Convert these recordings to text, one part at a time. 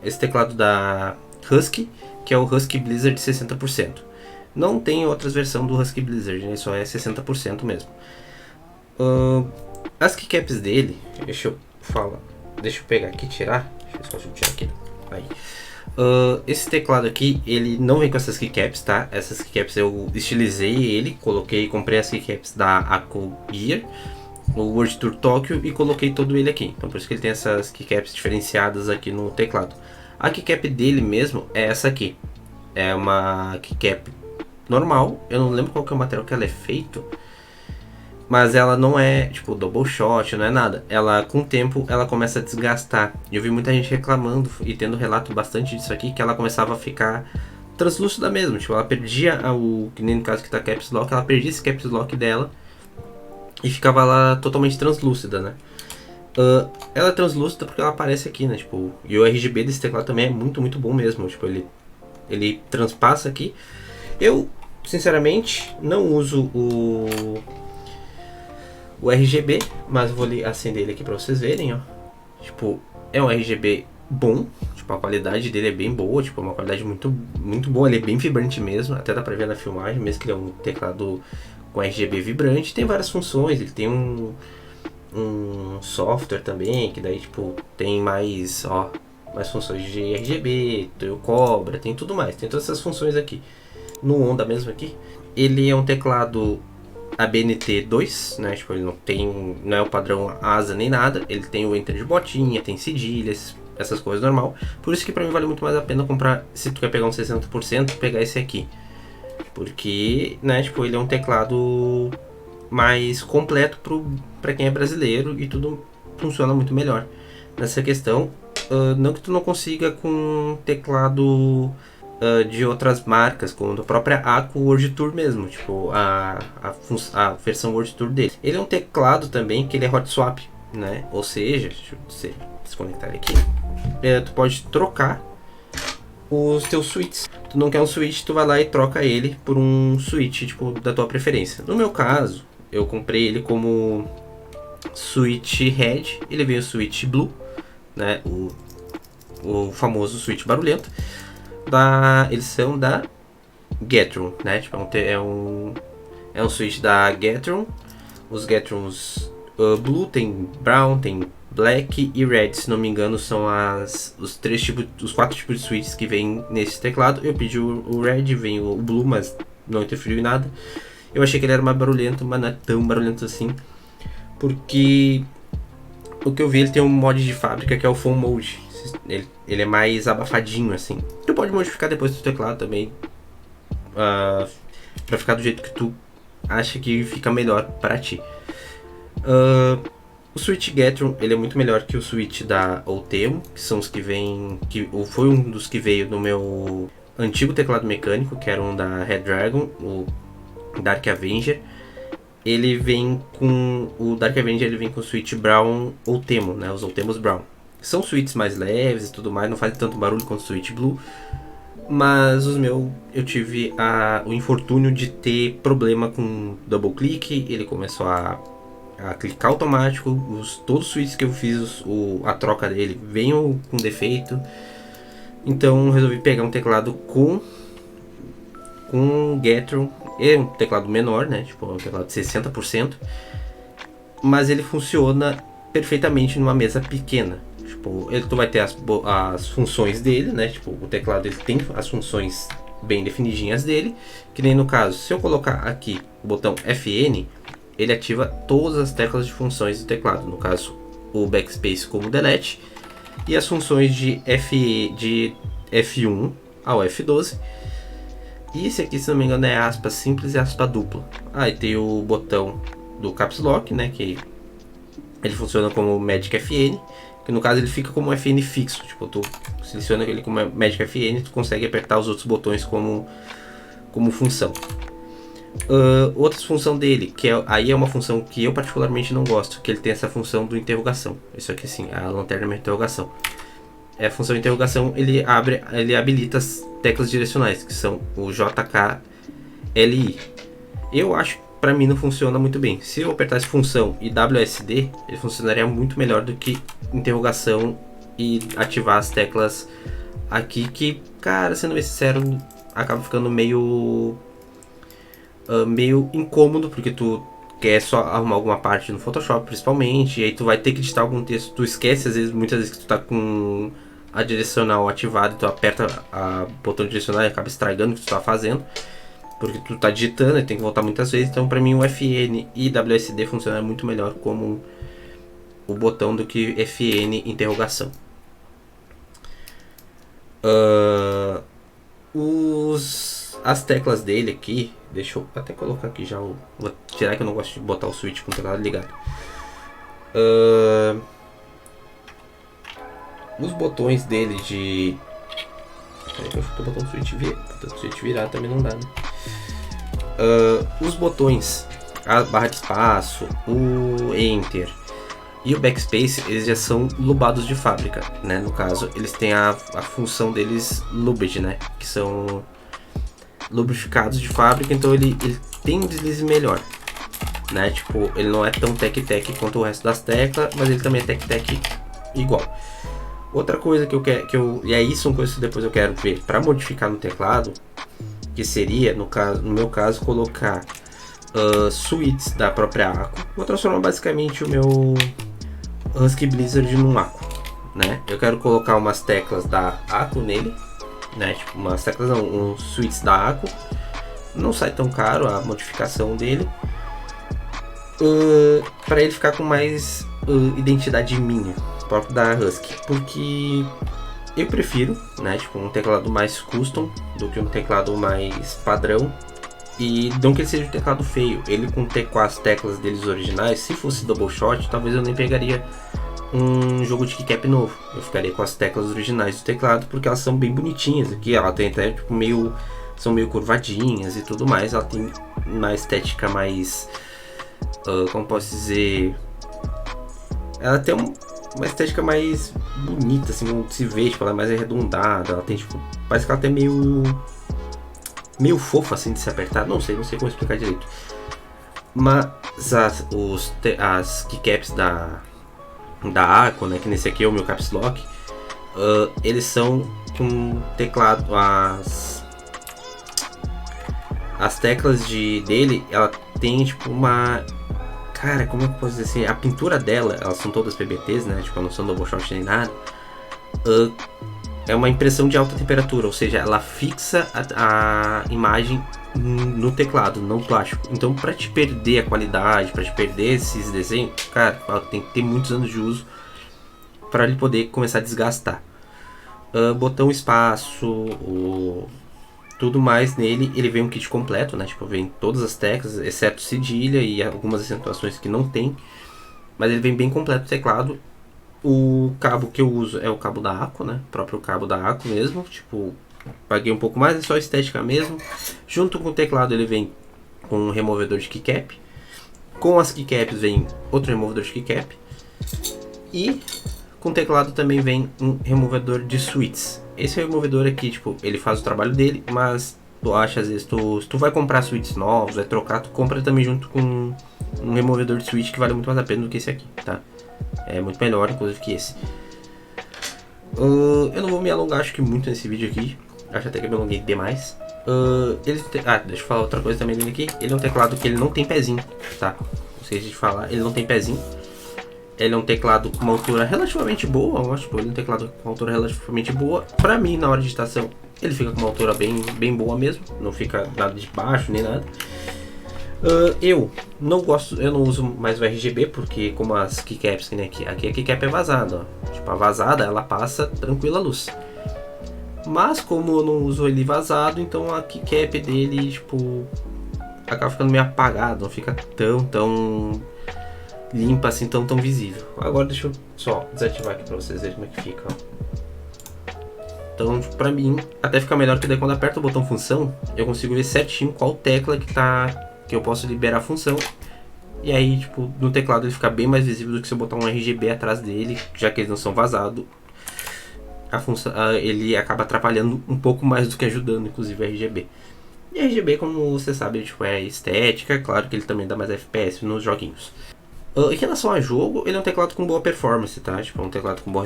esse teclado da Husky, que é o Husky Blizzard 60%. Não tem outras versões do Husky Blizzard, né? Só é 60% mesmo. As keycaps dele, deixa eu pegar aqui e tirar. Deixa eu tirar aqui. Aí. Esse teclado aqui, ele não vem com essas keycaps, tá? Essas keycaps eu estilizei ele, comprei as keycaps da Aku Gear, o World Tour Tokyo, e coloquei todo ele aqui. Então por isso que ele tem essas keycaps diferenciadas aqui no teclado. A keycap dele mesmo é essa aqui. É uma keycap normal, eu não lembro qual que é o material que ela é feito, mas ela não é tipo double shot, não é nada. Ela, com o tempo, ela começa a desgastar. Eu vi muita gente reclamando e tendo relato bastante disso aqui, que ela começava a ficar translúcida mesmo. Tipo, ela perdia que nem no caso que tá caps lock, ela perdia esse caps lock dela e ficava lá totalmente translúcida, né? Ela é translúcida porque ela aparece aqui, né? Tipo, e o RGB desse teclado também é muito, muito bom mesmo. Tipo, ele transpassa aqui. Eu, sinceramente, não uso o RGB, mas vou acender ele aqui pra vocês verem, ó. Tipo, é um RGB bom, tipo, a qualidade dele é bem boa, tipo, uma qualidade muito, muito boa, ele é bem vibrante mesmo, até dá pra ver na filmagem, mesmo que ele é um teclado com RGB vibrante. Tem várias funções, ele tem um software também, que daí, tipo, tem mais funções de RGB, tem o Cobra, tem tudo mais, tem todas essas funções aqui. No Onda mesmo aqui, ele é um teclado ABNT 2, né? Tipo, ele não é o padrão asa nem nada. Ele tem o enter de botinha, tem cedilhas, essas coisas normal. Por isso que pra mim vale muito mais a pena comprar, se tu quer pegar um 60%, pegar esse aqui. Porque, né, tipo, ele é um teclado mais completo pra quem é brasileiro e tudo funciona muito melhor. Nessa questão, não que tu não consiga com teclado de outras marcas, como a própria Aku World Tour mesmo, tipo a versão World Tour dele. Ele é um teclado também que ele é hot swap, né? Ou seja, deixa eu desconectar aqui. Tu pode trocar os teus switches. Tu não quer um switch, tu vai lá e troca ele por um switch tipo da tua preferência. No meu caso, eu comprei ele como switch red, ele veio switch blue, né? O famoso switch barulhento. Eles são da Gateron, né? Tipo, é um switch da Gateron. Os Gatrons Blue, tem Brown, tem Black e Red, se não me engano, são os 4 tipos de switches que vem nesse teclado. Eu pedi o Red, vem o Blue, mas não interferiu em nada. Eu achei que ele era mais barulhento, mas não é tão barulhento assim, porque o que eu vi, ele tem um mod de fábrica que é o Foam Mode. Ele é mais abafadinho assim. Tu pode modificar depois do teclado também, pra ficar do jeito que tu acha que fica melhor pra ti. O switch Gateron, ele é muito melhor que o switch da Ultemo, que são os que vêm, foi um dos que veio no meu antigo teclado mecânico, que era um da Red Dragon, o Dark Avenger. Ele vem com o Dark Avenger, ele vem com o switch Brown Ultemo, né? Os Ultemos Brown. São switches mais leves e tudo mais, não fazem tanto barulho quanto o switch Blue. Mas os meus, eu tive o infortúnio de ter problema com double click. Ele começou a clicar automático. Todos os switches que eu fiz, a troca dele veio com defeito. Então resolvi pegar um teclado com Gateron. É um teclado menor, né? Tipo, um teclado de 60%. Mas ele funciona perfeitamente numa mesa pequena. Tipo, tu vai ter as funções dele, né? Tipo, o teclado ele tem as funções bem definidinhas dele. Que nem no caso, se eu colocar aqui o botão FN, ele ativa todas as teclas de funções do teclado. No caso, o backspace como delete. E as funções de F1 ao F12. E esse aqui, se não me engano, é aspa simples e aspa dupla. Aí tem o botão do Caps Lock, né? Que ele funciona como Magic FN. Que no caso ele fica como um FN fixo. Tipo, tu seleciona ele como Magic FN, tu consegue apertar os outros botões como função. Outra função dele, que aí é uma função que eu particularmente não gosto, que ele tem essa função do interrogação. Isso aqui sim, a lanterna é uma interrogação. A função de interrogação, ele habilita as teclas direcionais, que são o JK, LI. Eu acho que pra mim não funciona muito bem. Se eu apertasse função e WSD, ele funcionaria muito melhor do que interrogação e ativar as teclas aqui que, cara, sendo bem sincero, acaba ficando meio incômodo, porque tu quer só arrumar alguma parte no Photoshop, principalmente, e aí tu vai ter que digitar algum texto, tu esquece às vezes, muitas vezes que tu tá com a direcional ativada, tu aperta o botão direcional e acaba estragando o que tu tá fazendo, porque tu tá digitando e tem que voltar muitas vezes. Então pra mim o FN e WSD funciona muito melhor como o botão do que FN interrogação. As teclas dele aqui, deixa eu até colocar aqui já, vou tirar que eu não gosto de botar o switch com o teclado ligado. Os botões dele de... Peraí que eu tô botando o switch virar também não dá, né? Os botões, a barra de espaço, o Enter e o Backspace, eles já são lubados de fábrica, né? No caso, eles têm a função deles lubed, né? Que são lubrificados de fábrica, então ele tem um deslize melhor, né? Tipo, ele não é tão tec-tec quanto o resto das teclas, mas ele também é tec-tec igual. Outra coisa e aí são coisas que depois eu quero ver para modificar no teclado, que seria, no meu caso, colocar suítes da própria Acco. Vou transformar basicamente o meu Husky Blizzard num Acco, né? Eu quero colocar umas teclas da Acco nele, né? Tipo, umas teclas não, uns suítes da Acco. Não sai tão caro a modificação dele, para ele ficar com mais identidade minha, próprio da Husky, porque eu prefiro, né, tipo, um teclado mais custom do que um teclado mais padrão. E não que ele seja um teclado feio, ele com as teclas deles originais, se fosse double shot, talvez eu nem pegaria um jogo de keycap novo. Eu ficaria com as teclas originais do teclado, porque elas são bem bonitinhas aqui. Ela tem até tipo são meio curvadinhas e tudo mais. Ela tem uma estética mais, como posso dizer, ela tem uma estética mais bonita, assim, como se vê, tipo, ela é mais arredondada. Ela tem, tipo, parece que ela tem meio fofa, assim, de se apertar. Não sei como explicar direito. Mas as keycaps da Acco, né, que nesse aqui é o meu caps lock, eles são com teclado, as teclas dele, ela tem tipo uma, cara, como eu posso dizer assim, a pintura dela, elas são todas PBTs, né, tipo, não são double shot nem nada, é uma impressão de alta temperatura, ou seja, ela fixa a imagem no teclado, não plástico. Então, para te perder a qualidade, para te perder esses desenhos, cara, tem que ter muitos anos de uso para ele poder começar a desgastar. Botão espaço, tudo mais nele, ele vem um kit completo, né? Tipo, vem todas as teclas, exceto cedilha e algumas acentuações que não tem, mas ele vem bem completo o teclado. O cabo que eu uso é o cabo da Acco, né? O próprio cabo da Acco mesmo, tipo, paguei um pouco mais, é só estética mesmo. Junto com o teclado ele vem com um removedor de keycap. Com as keycaps vem outro removedor de keycap. E com o teclado também vem um removedor de switches. Esse removedor aqui, tipo, ele faz o trabalho dele, mas tu acha, às vezes, se tu vai comprar switches novos, vai trocar, tu compra também junto com um removedor de switch que vale muito mais a pena do que esse aqui, tá? É muito melhor, inclusive, que esse. Eu não vou me alongar, acho que muito nesse vídeo aqui. Acho até que eu me alonguei demais. Deixa eu falar outra coisa também dele aqui. Ele é um teclado que ele não tem pezinho, tá? Não sei de falar, ele não tem pezinho. Ele é um teclado com uma altura relativamente boa, eu acho. Ele é um teclado com uma altura relativamente boa. Pra mim, na hora de digitação, ele fica com uma altura bem boa mesmo. Não fica nada de baixo, nem nada. Eu não uso mais o RGB, porque como as keycaps, né, aqui a keycap é vazada, ó. Tipo, a vazada, ela passa tranquila a luz. Mas como eu não uso ele vazado, então a keycap dele, tipo, acaba ficando meio apagado, não fica tão limpa assim, tão visível. Agora deixa eu só desativar aqui pra vocês verem como é que fica, ó. Então, tipo, pra mim, até fica melhor, que daí quando aperto o botão função, eu consigo ver certinho qual tecla que eu posso liberar a função. E aí, tipo, no teclado ele fica bem mais visível do que se eu botar um RGB atrás dele, já que eles não são vazados. A função, ele acaba atrapalhando um pouco mais do que ajudando, inclusive, o RGB. E RGB, como você sabe, tipo, é estética, claro que ele também dá mais FPS nos joguinhos. Em relação a jogo, ele é um teclado com boa performance, tá? Tipo, é um teclado com boa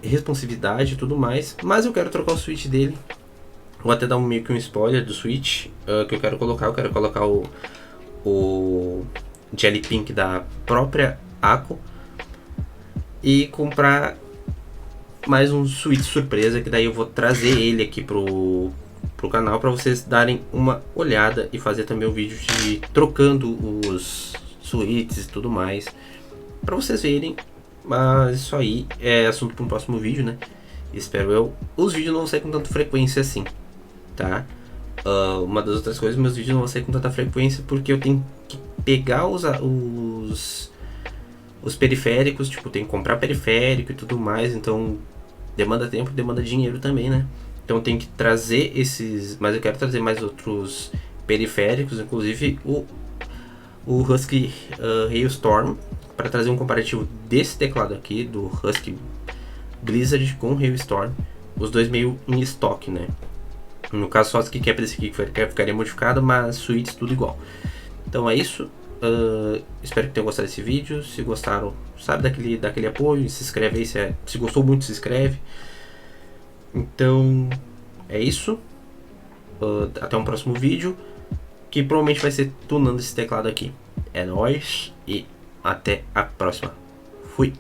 responsividade e tudo mais. Mas eu quero trocar o switch dele. Vou até dar meio que um spoiler do switch que eu quero colocar. Eu quero colocar o Jelly Pink da própria Ako. E comprar mais um switch surpresa, que daí eu vou trazer ele aqui pro canal para vocês darem uma olhada e fazer também um vídeo de trocando os switches e tudo mais, para vocês verem. Mas isso aí é assunto para um próximo vídeo, né? Espero eu. Os vídeos não vão sair com tanta frequência assim, tá? Uma das outras coisas, meus vídeos não vão sair com tanta frequência porque eu tenho que pegar os periféricos, tipo, tem que comprar periférico e tudo mais, então demanda tempo, demanda dinheiro também, né? Então tem que trazer esses, mas eu quero trazer mais outros periféricos, inclusive o Husky Hailstorm, para trazer um comparativo desse teclado aqui, do Husky Blizzard com Hailstorm, os dois meio em estoque, né? No caso só esse que é esse aqui que ficaria modificado, mas suítes tudo igual. Então é isso. Espero que tenham gostado desse vídeo. Se gostaram, sabe, daquele apoio, se inscreve aí. Se gostou muito, se inscreve. Então é isso. Até um próximo vídeo, que provavelmente vai ser tunando esse teclado aqui. É nóis e até a próxima. Fui!